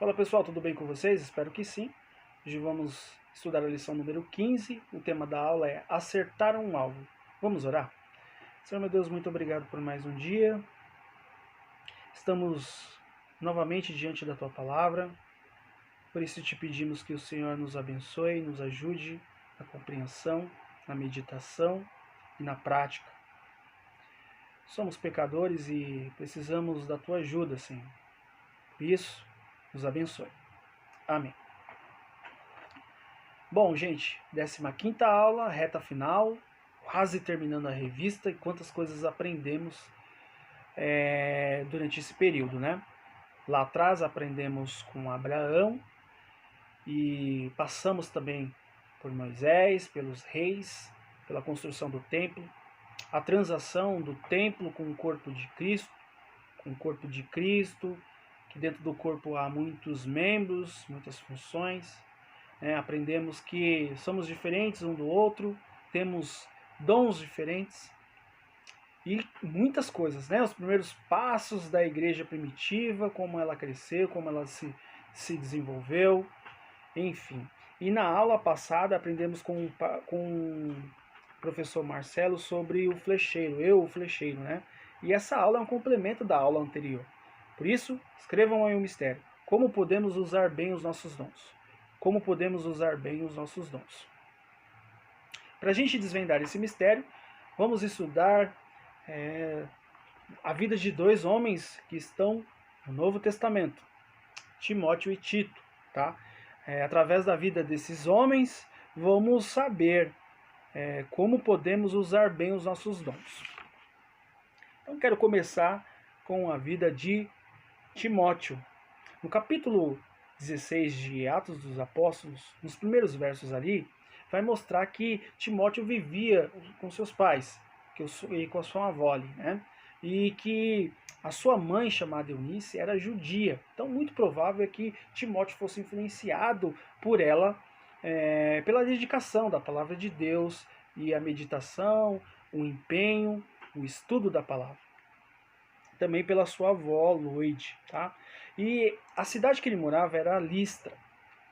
Fala pessoal, tudo bem com vocês? Espero que sim. Hoje vamos estudar a lição número 15. O tema da aula é acertar um alvo. Vamos orar? Senhor meu Deus, muito obrigado por mais um dia. Estamos novamente diante da Tua Palavra. Por isso te pedimos que o Senhor nos abençoe, nos ajude na compreensão, na meditação e na prática. Somos pecadores e precisamos da Tua ajuda, Senhor. Por isso, nos abençoe. Amém. Bom, gente, 15ª aula, reta final, quase terminando a revista e quantas coisas aprendemos durante esse período, né? Lá atrás aprendemos com Abraão e passamos também por Moisés, pelos reis, pela construção do templo, a transação do templo com o corpo de Cristo, que dentro do corpo há muitos membros, muitas funções. Aprendemos que somos diferentes um do outro, temos dons diferentes e muitas coisas, né? Os primeiros passos da igreja primitiva, como ela cresceu, como ela se desenvolveu, enfim. E na aula passada aprendemos com o professor Marcelo sobre o flecheiro, né? E essa aula é um complemento da aula anterior. Por isso, escrevam aí o mistério. Como podemos usar bem os nossos dons? Como podemos usar bem os nossos dons? Para a gente desvendar esse mistério, vamos estudar a vida de dois homens que estão no Novo Testamento, Timóteo e Tito. Tá? Através da vida desses homens, vamos saber como podemos usar bem os nossos dons. Então, quero começar com a vida de Timóteo. No capítulo 16 de Atos dos Apóstolos, nos primeiros versos ali, vai mostrar que Timóteo vivia com seus pais e com a sua avó ali, né? E que a sua mãe, chamada Eunice, era judia. Então, muito provável é que Timóteo fosse influenciado por ela, pela dedicação da palavra de Deus e a meditação, o empenho, o estudo da palavra. Também pela sua avó, Loide, tá? E a cidade que ele morava era Listra.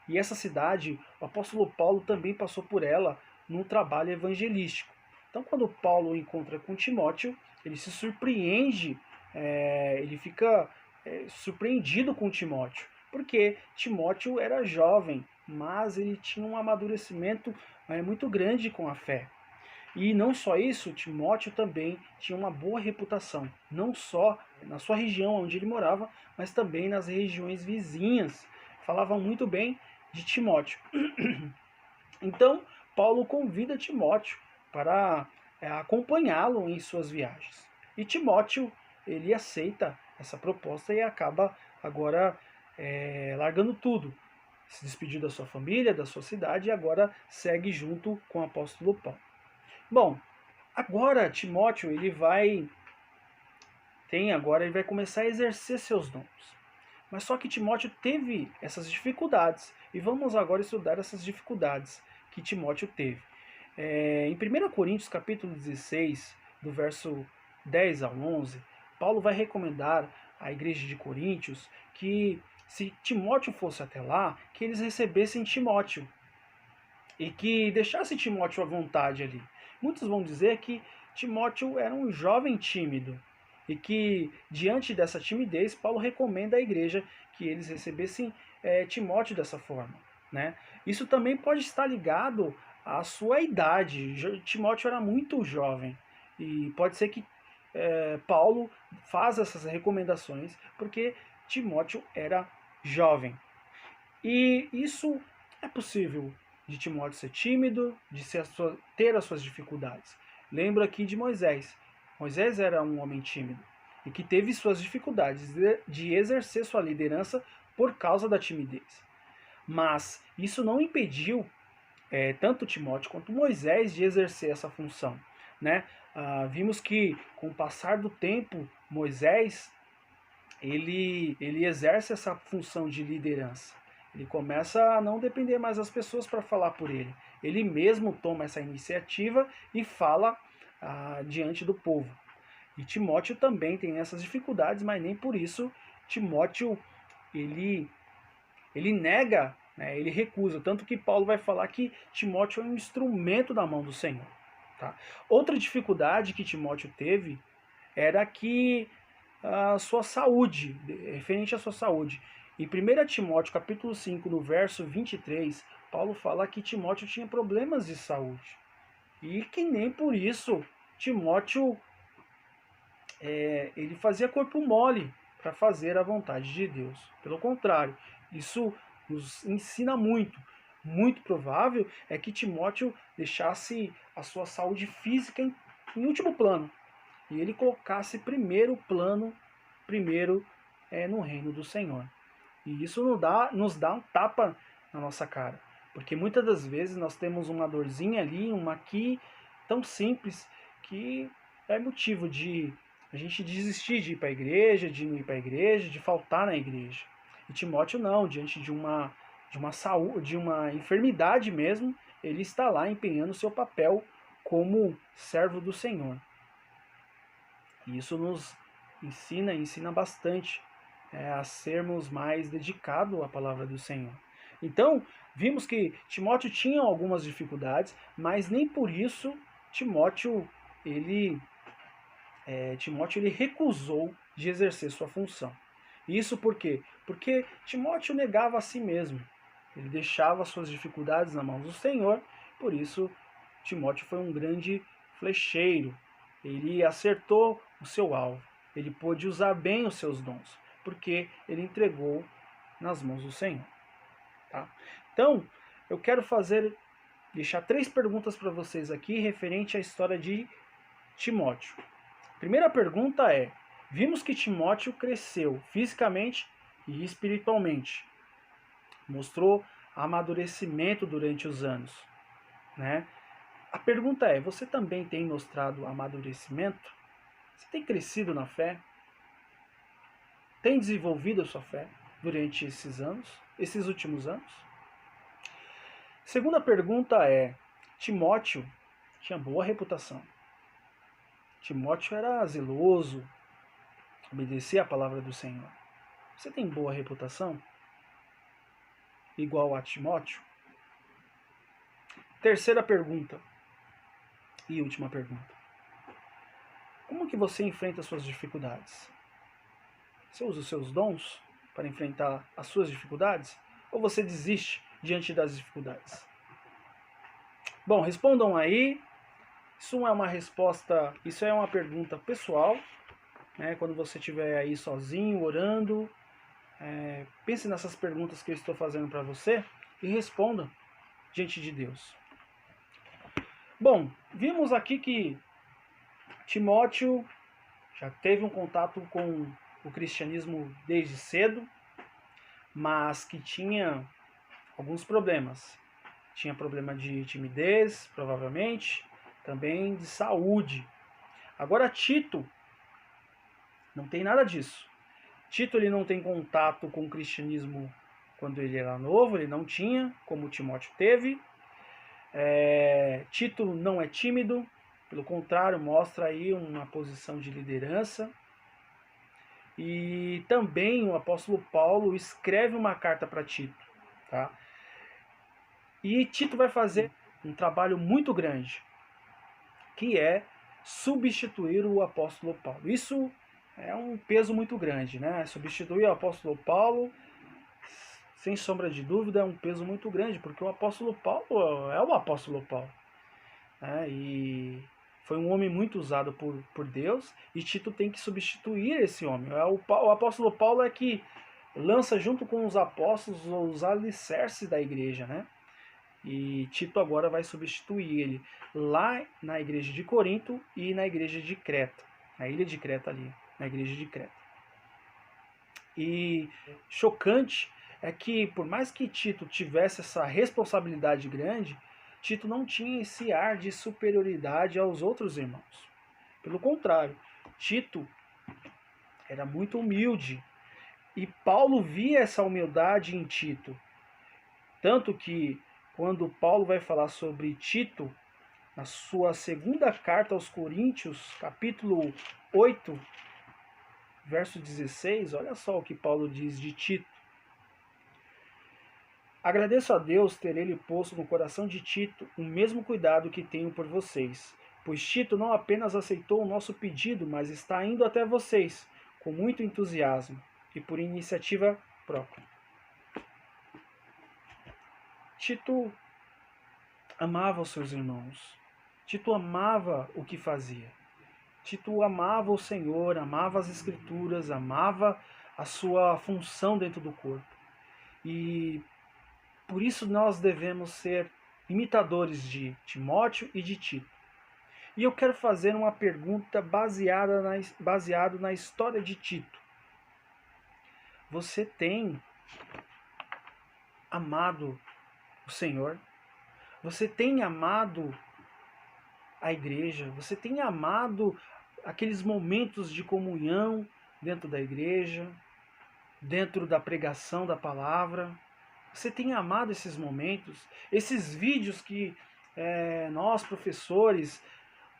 E essa cidade, o apóstolo Paulo também passou por ela num trabalho evangelístico. Então, quando Paulo encontra com Timóteo, ele se surpreende, ele fica surpreendido com Timóteo, porque Timóteo era jovem, mas ele tinha um amadurecimento muito grande com a fé. E não só isso, Timóteo também tinha uma boa reputação, não só na sua região onde ele morava, mas também nas regiões vizinhas. Falavam muito bem de Timóteo. Então, Paulo convida Timóteo para acompanhá-lo em suas viagens. E Timóteo, ele aceita essa proposta e acaba agora largando tudo. Se despediu da sua família, da sua cidade e agora segue junto com o apóstolo Paulo. Bom, agora Timóteo ele vai começar a exercer seus dons. Mas só que Timóteo teve essas dificuldades. E vamos agora estudar essas dificuldades que Timóteo teve. Em 1 Coríntios capítulo 16, do verso 10 ao 11, Paulo vai recomendar à igreja de Coríntios que se Timóteo fosse até lá, que eles recebessem Timóteo. E que deixasse Timóteo à vontade ali. Muitos vão dizer que Timóteo era um jovem tímido e que, diante dessa timidez, Paulo recomenda à igreja que eles recebessem Timóteo dessa forma. Né? Isso também pode estar ligado à sua idade. Timóteo era muito jovem e pode ser que Paulo faz essas recomendações porque Timóteo era jovem. E isso é possível de Timóteo ser tímido, de ter as suas dificuldades. Lembro aqui de Moisés. Moisés era um homem tímido e que teve suas dificuldades de exercer sua liderança por causa da timidez. Mas isso não impediu tanto Timóteo quanto Moisés de exercer essa função. Né? Vimos que com o passar do tempo, Moisés ele exerce essa função de liderança. Ele começa a não depender mais das pessoas para falar por ele. Ele mesmo toma essa iniciativa e fala diante do povo. E Timóteo também tem essas dificuldades, mas nem por isso Timóteo ele ele nega, né, ele recusa. Tanto que Paulo vai falar que Timóteo é um instrumento da mão do Senhor. Tá? Outra dificuldade que Timóteo teve era que a sua saúde, referente à sua saúde. Em 1 Timóteo capítulo 5, no verso 23, Paulo fala que Timóteo tinha problemas de saúde. E que nem por isso Timóteo ele fazia corpo mole para fazer a vontade de Deus. Pelo contrário, isso nos ensina muito. Muito provável é que Timóteo deixasse a sua saúde física em último plano. E ele colocasse primeiro plano, no reino do Senhor. E isso nos dá um tapa na nossa cara. Porque muitas das vezes nós temos uma dorzinha ali, uma aqui, tão simples, que é motivo de a gente desistir de ir para a igreja, de não ir para a igreja, de faltar na igreja. E Timóteo não, diante de uma saúde, de uma enfermidade mesmo, ele está lá empenhando seu papel como servo do Senhor. E isso nos ensina bastante a sermos mais dedicados à palavra do Senhor. Então, vimos que Timóteo tinha algumas dificuldades, mas nem por isso Timóteo ele recusou de exercer sua função. Isso por quê? Porque Timóteo negava a si mesmo. Ele deixava suas dificuldades na mão do Senhor, por isso Timóteo foi um grande flecheiro. Ele acertou o seu alvo. Ele pôde usar bem os seus dons, porque ele entregou nas mãos do Senhor. Tá? Então, eu quero deixar 3 perguntas para vocês aqui referente à história de Timóteo. Primeira pergunta é: vimos que Timóteo cresceu fisicamente e espiritualmente. Mostrou amadurecimento durante os anos, né? A pergunta é: você também tem mostrado amadurecimento? Você tem crescido na fé? Tem desenvolvido a sua fé durante esses últimos anos? Segunda pergunta é: Timóteo tinha boa reputação. Timóteo era zeloso, obedecia a palavra do Senhor. Você tem boa reputação? Igual a Timóteo? Terceira pergunta e última pergunta: como que você enfrenta as suas dificuldades? Você usa os seus dons para enfrentar as suas dificuldades? Ou você desiste diante das dificuldades? Bom, respondam aí. Isso é uma pergunta pessoal, né? Quando você estiver aí sozinho, orando, pense nessas perguntas que eu estou fazendo para você e responda diante de Deus. Bom, vimos aqui que Timóteo já teve um contato com o cristianismo desde cedo, mas que tinha alguns problemas. Tinha problema de timidez, provavelmente, também de saúde. Agora Tito não tem nada disso. Tito ele não tem contato com o cristianismo quando ele era novo, ele não tinha, como Timóteo teve. Tito não é tímido, pelo contrário, mostra aí uma posição de liderança. E também o apóstolo Paulo escreve uma carta para Tito. Tá? E Tito vai fazer um trabalho muito grande, que é substituir o apóstolo Paulo. Isso é um peso muito grande, né? Substituir o apóstolo Paulo, sem sombra de dúvida, é um peso muito grande, porque o apóstolo Paulo é o apóstolo Paulo. Né? E foi um homem muito usado por Deus, e Tito tem que substituir esse homem. O apóstolo Paulo é que lança junto com os apóstolos os alicerces da igreja, né? E Tito agora vai substituir ele lá na igreja de Corinto e na igreja de Creta, na ilha de Creta ali, na igreja de Creta. E chocante é que, por mais que Tito tivesse essa responsabilidade grande, Tito não tinha esse ar de superioridade aos outros irmãos. Pelo contrário, Tito era muito humilde. E Paulo via essa humildade em Tito. Tanto que, quando Paulo vai falar sobre Tito, na sua segunda carta aos Coríntios, capítulo 8, verso 16, olha só o que Paulo diz de Tito. Agradeço a Deus ter ele posto no coração de Tito o mesmo cuidado que tenho por vocês, pois Tito não apenas aceitou o nosso pedido, mas está indo até vocês com muito entusiasmo e por iniciativa própria. Tito amava os seus irmãos. Tito amava o que fazia. Tito amava o Senhor, amava as Escrituras, amava a sua função dentro do corpo. E por isso nós devemos ser imitadores de Timóteo e de Tito. E eu quero fazer uma pergunta baseada na história de Tito. Você tem amado o Senhor? Você tem amado a igreja? Você tem amado aqueles momentos de comunhão dentro da igreja, dentro da pregação da palavra? Você tem amado esses momentos? Esses vídeos que nós, professores,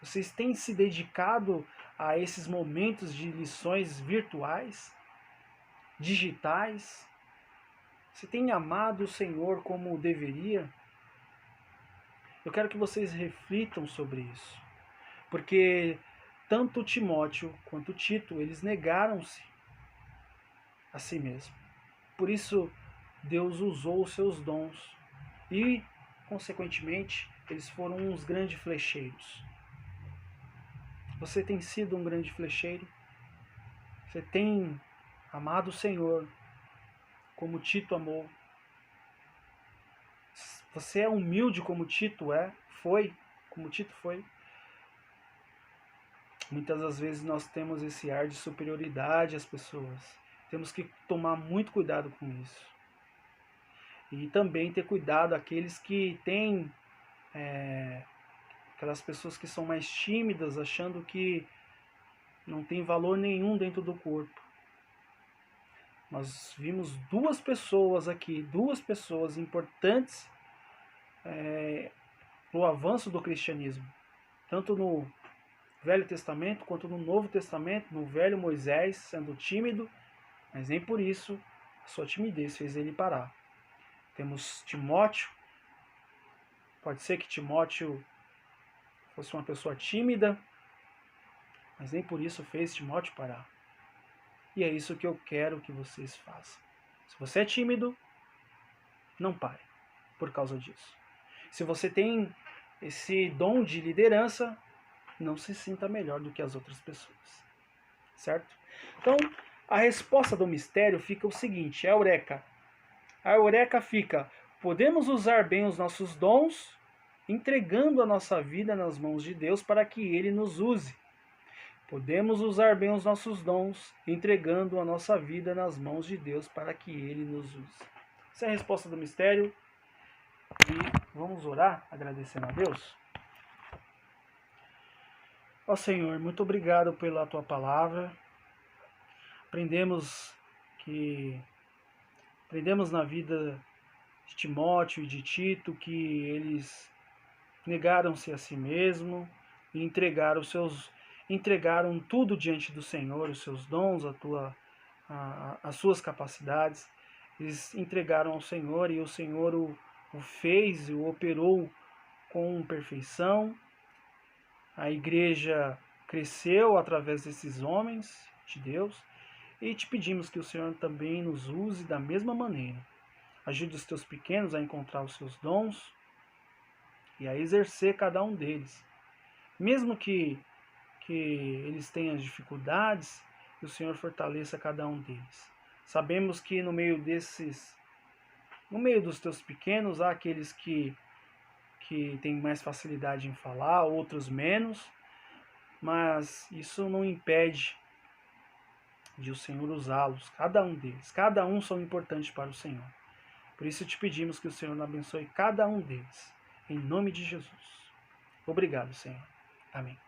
vocês têm se dedicado a esses momentos de lições virtuais, digitais? Você tem amado o Senhor como deveria? Eu quero que vocês reflitam sobre isso, porque tanto Timóteo quanto Tito, eles negaram-se a si mesmo. Por isso, Deus usou os seus dons e, consequentemente, eles foram uns grandes flecheiros. Você tem sido um grande flecheiro? Você tem amado o Senhor como Tito amou? Você é humilde como Tito foi, como Tito foi? Muitas das vezes nós temos esse ar de superioridade às pessoas. Temos que tomar muito cuidado com isso. E também ter cuidado aqueles que têm, aquelas pessoas que são mais tímidas, achando que não tem valor nenhum dentro do corpo. Nós vimos duas pessoas aqui, duas pessoas importantes no avanço do cristianismo, tanto no Velho Testamento quanto no Novo Testamento. No Velho, Moisés sendo tímido, mas nem por isso a sua timidez fez ele parar. Temos Timóteo. Pode ser que Timóteo fosse uma pessoa tímida, mas nem por isso fez Timóteo parar. E é isso que eu quero que vocês façam. Se você é tímido, não pare por causa disso. Se você tem esse dom de liderança, não se sinta melhor do que as outras pessoas. Certo? Então, a resposta do mistério fica o seguinte, é a eureka. A eureka fica: podemos usar bem os nossos dons, entregando a nossa vida nas mãos de Deus para que Ele nos use. Podemos usar bem os nossos dons, entregando a nossa vida nas mãos de Deus para que Ele nos use. Essa é a resposta do mistério. E vamos orar agradecendo a Deus. Ó Senhor, muito obrigado pela Tua palavra. Aprendemos na vida de Timóteo e de Tito que eles negaram-se a si mesmo e entregaram tudo diante do Senhor, os seus dons, as suas capacidades. Eles entregaram ao Senhor e o Senhor o fez e o operou com perfeição. A igreja cresceu através desses homens de Deus e te pedimos que o Senhor também nos use da mesma maneira. Ajude os teus pequenos a encontrar os seus dons e a exercer cada um deles. Mesmo que eles tenham dificuldades, que o Senhor fortaleça cada um deles. Sabemos que no meio dos teus pequenos, há aqueles que têm mais facilidade em falar, outros menos, mas isso não impede de o Senhor usá-los, cada um deles. Cada um são importantes para o Senhor. Por isso te pedimos que o Senhor abençoe cada um deles. Em nome de Jesus. Obrigado, Senhor. Amém.